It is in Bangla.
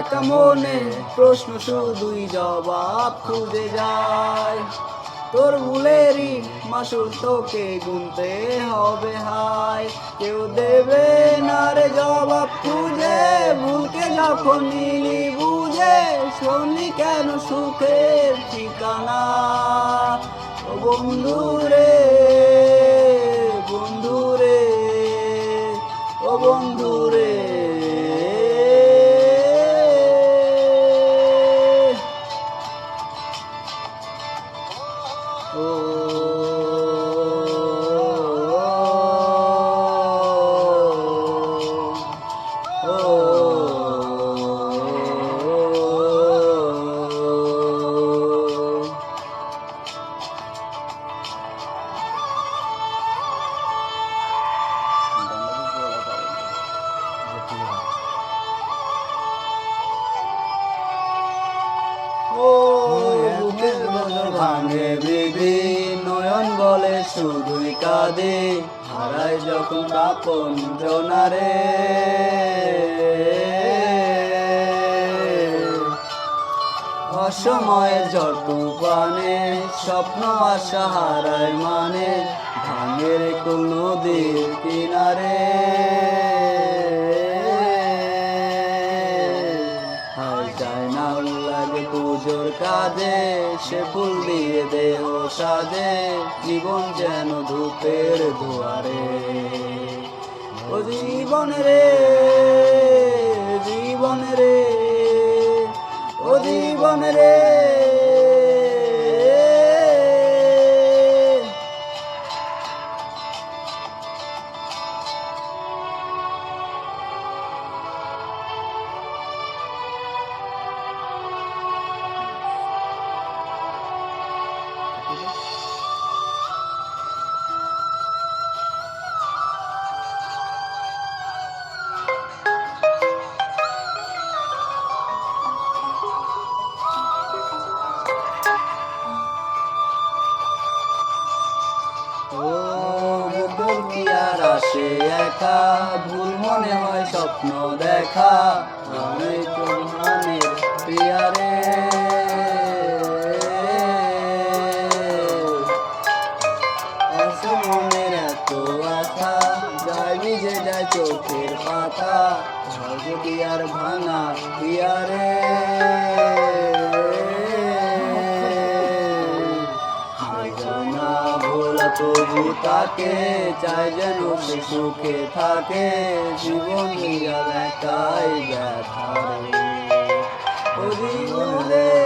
একা মনে প্রশ্ন শুধুই জবাব খুঁজে যায়। তোর ভুলেরই মাসুল তোকে গুনতে হবে হায়। কেউ দেবে না রে জবাব খুঁজে, ভুলকে যখন নিলি বুঝে শুনলি কেন সুখের ঠিকানা। ও বন্ধু রে, বন্ধু রে, ও বন্ধু রে। ভাঙে বিধি নয়ন বলে শুধুই কাঁদে, হারায় যখন আপন জনারে। অসময়ের ঝড় তুফানে স্বপ্ন আশা হারায় মানে, ভাঙের কোন নদীর কিনারে। পুজোর কাজে সে ফুল দিয়ে দেহ সাজে, জীবন যেন ধূপের দুয়ারে। ও জীবন রে, জীবন রে, ও জীবন রে। আসে একা ভুল মনে হয় স্বপ্ন দেখা, আমি তোমানের প্রিয়ারে। মনের এত আশা যায় ভিজে যায় চোখের পাতা, যদি আর ভাঙা প্রিয়ারে। তবু তাকে চাই যেন সে সুখে থাকে, জীবন একাই ব্যথা রে। ও জীবন রে।